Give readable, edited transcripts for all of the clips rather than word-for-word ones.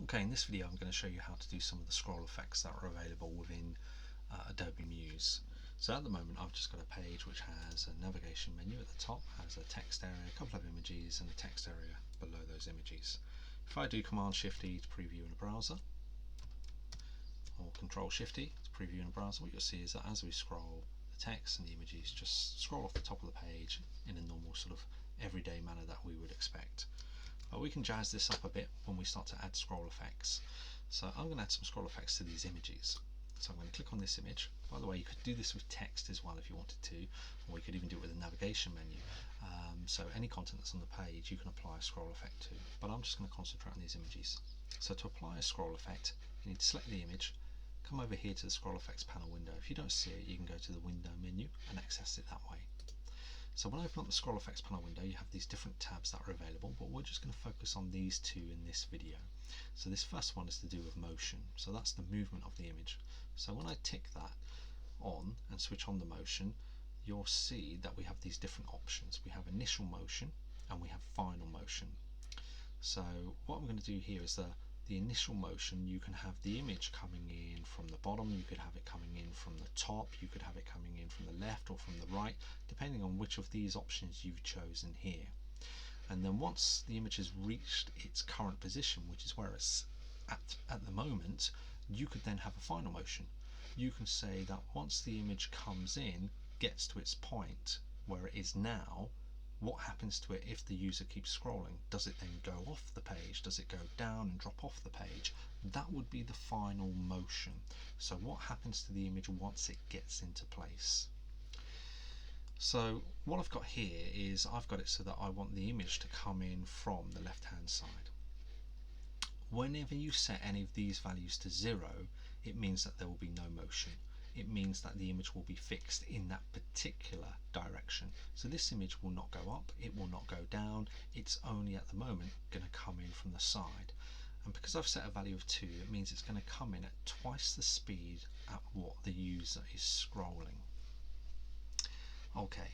Okay, in this video I'm going to show you how to do some of the scroll effects that are available within Adobe Muse. So at the moment I've just got a page which has a navigation menu at the top, has a text area, a couple of images and a text area below those images. If I do Command-Shift-E to preview in a browser, or Control-Shift-E to preview in a browser, what you'll see is that as we scroll, the text and the images just scroll off the top of the page in a normal sort of everyday manner that we would expect. But we can jazz this up a bit when we start to add scroll effects. So I'm going to add some scroll effects to these images. So I'm going to click on this image. By the way, you could do this with text as well if you wanted to, or you could even do it with a navigation menu. So any content that's on the page you can apply a scroll effect to, but I'm just going to concentrate on these images. So to apply a scroll effect, you need to select the image, come over here to the scroll effects panel window. If you don't see it, you can go to the window menu and access it that way. So when I open up the scroll effects panel window, you have these different tabs that are available, but we're just going to focus on these two in this video. So this first one is to do with motion, so that's the movement of the image. So when I tick that on and switch on the motion, you'll see that we have these different options. We have initial motion and we have final motion. So what I'm going to do here is the initial motion, you can have the image coming in from the bottom, you could have it coming in from the top, you could have it coming in from the left or from the right, depending on which of these options you've chosen here. And then once the image has reached its current position, which is where it's at the moment, you could then have a final motion. You can say that once the image comes in, gets to its point where it is now, what happens to it if the user keeps scrolling? Does it then go off the page? Does it go down and drop off the page? That would be the final motion. So what happens to the image once it gets into place? So what I've got here is I've got it so that I want the image to come in from the left hand side. Whenever you set any of these values to 0, it means that there will be no motion. It means that the image will be fixed in that particular direction. So this image will not go up, it will not go down, it's only at the moment going to come in from the side. And because I've set a value of 2, it means it's going to come in at twice the speed at what the user is scrolling. Okay,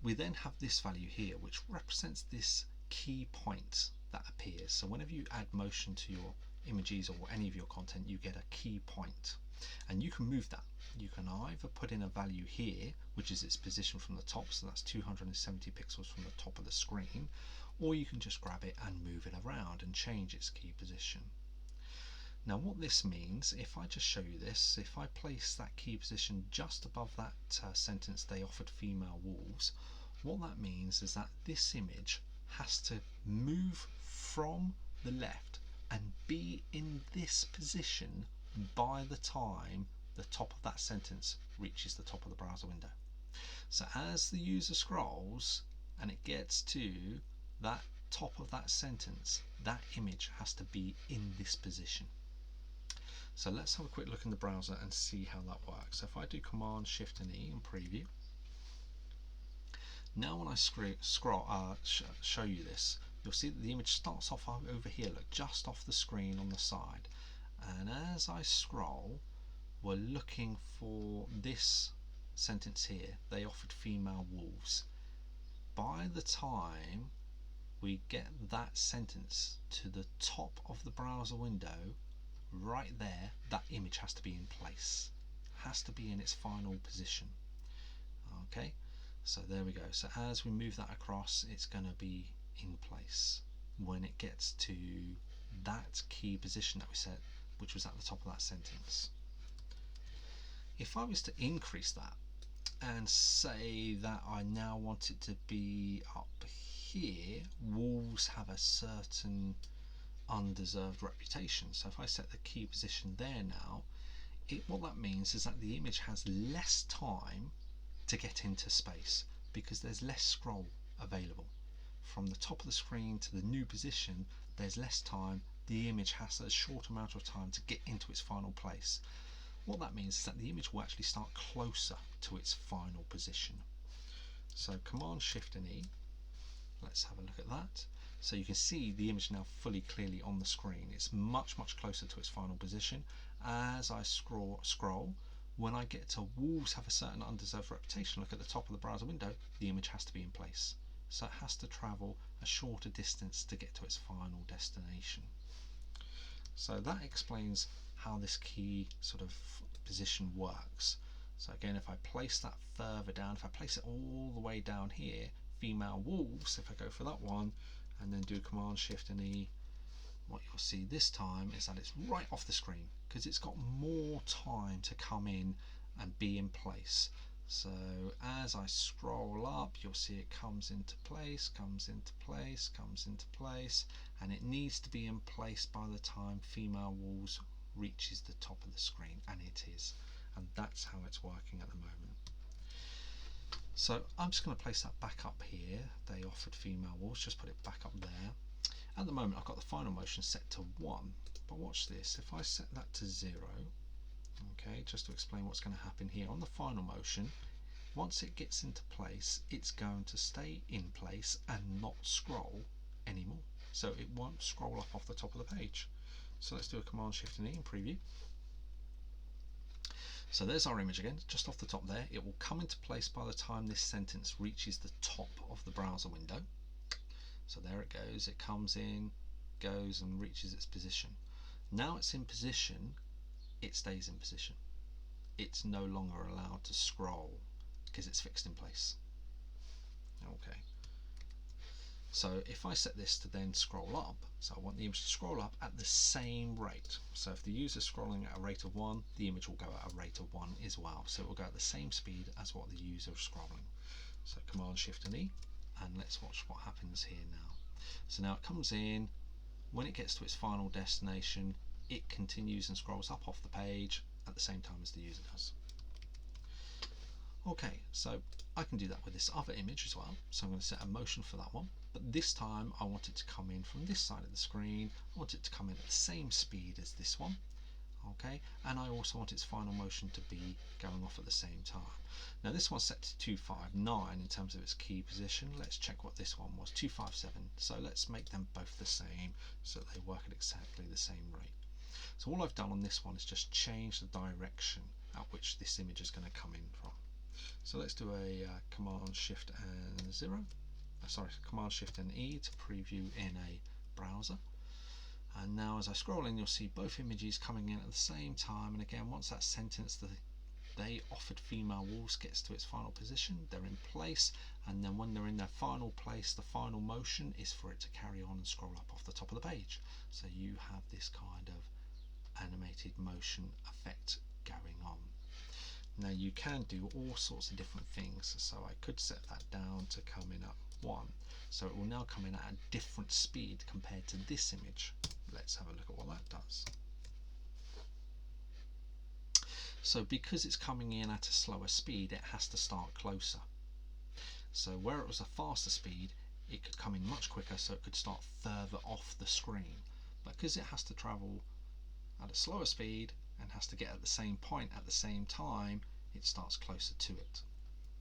we then have this value here which represents this key point that appears. So whenever you add motion to your images or any of your content, you get a key point. And you can move that. You can either put in a value here, which is its position from the top, so that's 270 pixels from the top of the screen, or you can just grab it and move it around and change its key position. Now what this means, if I just show you this, if I place that key position just above that sentence, "They offered female wolves," what that means is that this image has to move from the left and be in this position by the time the top of that sentence reaches the top of the browser window. So as the user scrolls and it gets to that top of that sentence, that image has to be in this position. So let's have a quick look in the browser and see how that works. So if I do Command-Shift and E and preview, now when I show you this, you'll see that the image starts off over here, look, just off the screen on the side. And as I scroll, we're looking for this sentence here, "They offered female wolves." By the time we get that sentence to the top of the browser window, right there, that image has to be in place, has to be in its final position. Okay, so there we go. So as we move that across, it's going to be in place when it gets to that key position that we set, which was at the top of that sentence. If I was to increase that and say that I now want it to be up here, wolves have a certain undeserved reputation. So if I set the key position there now, what that means is that the image has less time to get into space because there's less scroll available. From the top of the screen to the new position, there's less time. The image has a short amount of time to get into its final place. What that means is that the image will actually start closer to its final position. So Command-Shift and E, let's have a look at that. So you can see the image now fully clearly on the screen. It's much closer to its final position. As I scroll, when I get to wolves have a certain undeserved reputation, look at the top of the browser window, the image has to be in place. So it has to travel a shorter distance to get to its final destination. So that explains how this key sort of position works. So again, if I place that further down, if I place it all the way down here, female wolves, if I go for that one and then do Command Shift and E, what you'll see this time is that it's right off the screen because it's got more time to come in and be in place. So as I scroll up, you'll see it comes into place, comes into place, comes into place, and it needs to be in place by the time female wolves reaches the top of the screen, and it is. And that's how it's working at the moment. So I'm just going to place that back up here. They offered female wolves, just put it back up there. At the moment I've got the final motion set to 1, but watch this, if I set that to 0, okay, just to explain what's going to happen here, on the final motion, once it gets into place, it's going to stay in place and not scroll anymore. So it won't scroll up off the top of the page. So let's do a Command Shift and E in preview. So there's our image again, just off the top there. It will come into place by the time this sentence reaches the top of the browser window. So there it goes, it comes in, goes and reaches its position. Now it's in position, it stays in position. It's no longer allowed to scroll because it's fixed in place. Okay. So if I set this to then scroll up, so I want the image to scroll up at the same rate. So if the user is scrolling at a rate of 1, the image will go at a rate of 1 as well. So it will go at the same speed as what the user is scrolling. So Command Shift and E, and let's watch what happens here now. So now it comes in, when it gets to its final destination, it continues and scrolls up off the page at the same time as the user does. Okay, so I can do that with this other image as well. So I'm going to set a motion for that one, but this time I want it to come in from this side of the screen. I want it to come in at the same speed as this one. Okay, and I also want its final motion to be going off at the same time. Now this one's set to 259 in terms of its key position. Let's check what this one was, 257. So let's make them both the same so that they work at exactly the same rate. So all I've done on this one is just change the direction at which this image is going to come in from. So let's do a Command Shift and 0. Command Shift and E to preview in a browser. And now as I scroll in, you'll see both images coming in at the same time. And again, once that sentence, they offered female wolves, gets to its final position, they're in place. And then when they're in their final place, the final motion is for it to carry on and scroll up off the top of the page. So you have this kind of animated motion effect going on. Now you can do all sorts of different things. So I could set that down to come in at 1. So it will now come in at a different speed compared to this image. Let's have a look at what that does. So because it's coming in at a slower speed, it has to start closer. So where it was a faster speed, it could come in much quicker, so it could start further off the screen. But because it has to travel at a slower speed and has to get at the same point at the same time, it starts closer to it.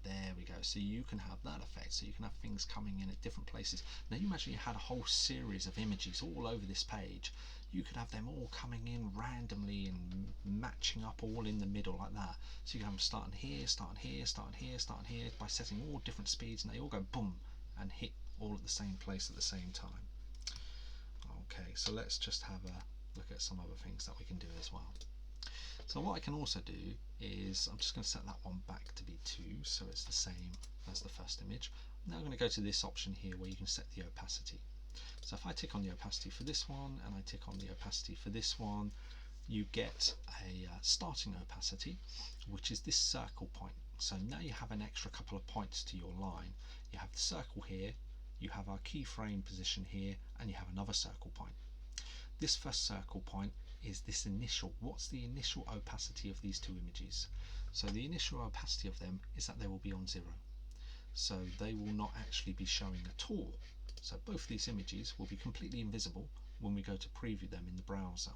There we go. So you can have that effect. So you can have things coming in at different places. Now you imagine you had a whole series of images all over this page. You could have them all coming in randomly and matching up all in the middle like that. So you can have them starting here, starting here, starting here, starting here by setting all different speeds, and they all go boom and hit all at the same place at the same time. Okay, so let's just have a look at some other things that we can do as well. So what I can also do is, I'm just going to set that one back to be 2, so it's the same as the first image. Now I'm going to go to this option here where you can set the opacity. So if I tick on the opacity for this one and I tick on the opacity for this one, you get a starting opacity, which is this circle point. So now you have an extra couple of points to your line. You have the circle here, you have our keyframe position here, and you have another circle point. This first circle point is this initial, what's the initial opacity of these two images? So the initial opacity of them is that they will be on 0. So they will not actually be showing at all. So both these images will be completely invisible when we go to preview them in the browser.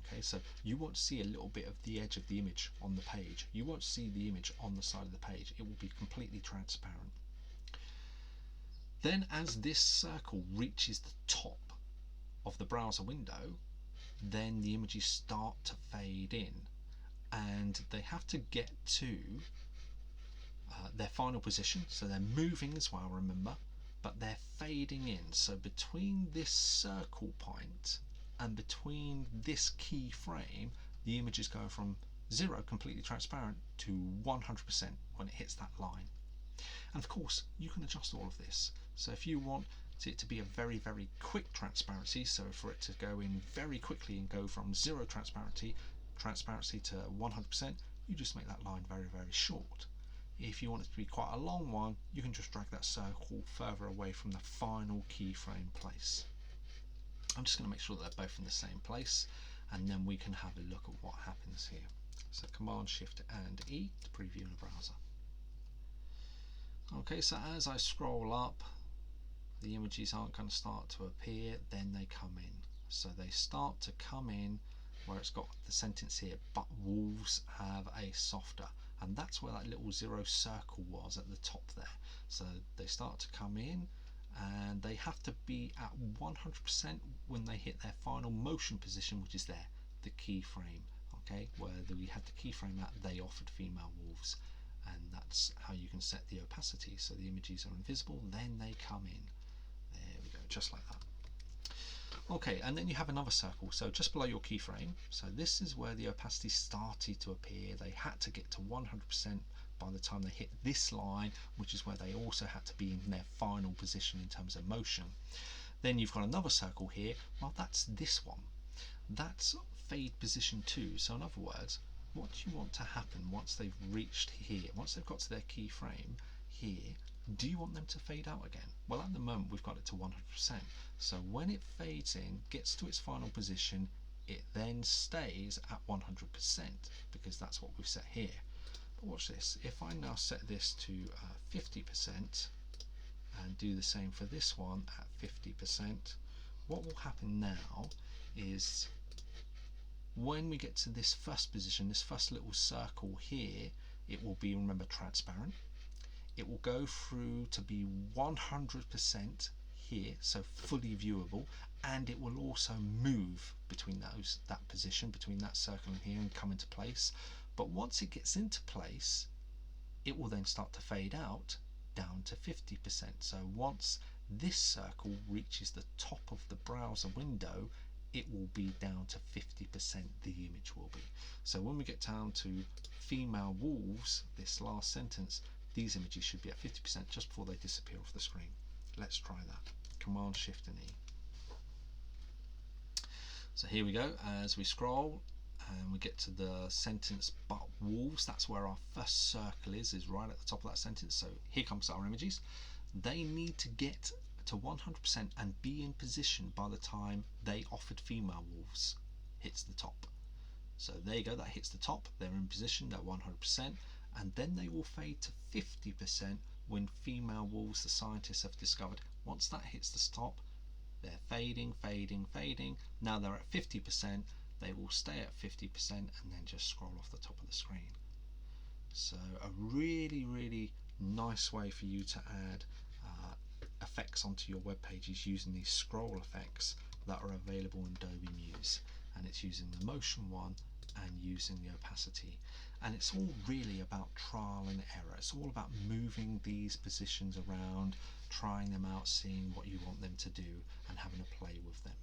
Okay, so you won't see a little bit of the edge of the image on the page. You won't see the image on the side of the page. It will be completely transparent. Then as this circle reaches the top of the browser window, then the images start to fade in, and they have to get to their final position. So they're moving as well, remember, but they're fading in. So between this circle point and between this keyframe the image is going from 0 completely transparent to 100% when it hits that line. And of course you can adjust all of this, so if you want it to be a very quick transparency, so for it to go in very quickly and go from 0 transparency to 100%, you just make that line very short. If you want it to be quite a long one, you can just drag that circle further away from the final keyframe place. I'm just going to make sure that they're both in the same place, and then we can have a look at what happens here. So Command Shift and E to preview in a browser. Okay, so as I scroll up, the images aren't going to start to appear, then they come in. So they start to come in where it's got the sentence here, but wolves have a softer, and that's where that little 0 circle was at the top there. So they start to come in, and they have to be at 100% when they hit their final motion position, which is there, the keyframe. Okay, where we had the keyframe at they offered female wolves, and that's how you can set the opacity. So the images are invisible, then they come in. There we go, just like that. Okay, and then you have another circle, so just below your keyframe. So this is where the opacity started to appear. They had to get to 100% by the time they hit this line, which is where they also had to be in their final position in terms of motion. Then you've got another circle here. Well, that's this one. That's fade position 2. So in other words, what do you want to happen once they've reached here, once they've got to their keyframe here? Do you want them to fade out again? Well, at the moment we've got it to 100%. So when it fades in, gets to its final position, it then stays at 100% because that's what we've set here. But watch this. If I now set this to 50% and do the same for this one at 50%, what will happen now is when we get to this first position, this first little circle here, it will be, remember, transparent. It will go through to be 100% here, so fully viewable, and it will also move between that position, between that circle and here, and come into place. But once it gets into place, it will then start to fade out down to 50%. So once this circle reaches the top of the browser window, it will be down to 50%, the image will be. So when we get down to female wolves, this last sentence, these images should be at 50% just before they disappear off the screen. Let's try that. Command Shift and E. So here we go, as we scroll and we get to the sentence but wolves, that's where our first circle is right at the top of that sentence. So here comes our images. They need to get to 100% and be in position by the time they offered female wolves hits the top. So there you go, that hits the top, they're in position, they're 100%, and then they will fade to 50% when female wolves, the scientists, have discovered once that hits the top, they're fading. Now they're at 50%, they will stay at 50% and then just scroll off the top of the screen. So a really nice way for you to add effects onto your web pages using these scroll effects that are available in Adobe Muse, and it's using the motion one and using the opacity, and it's all really about trial and error. It's all about moving these positions around, trying them out, seeing what you want them to do and having a play with them.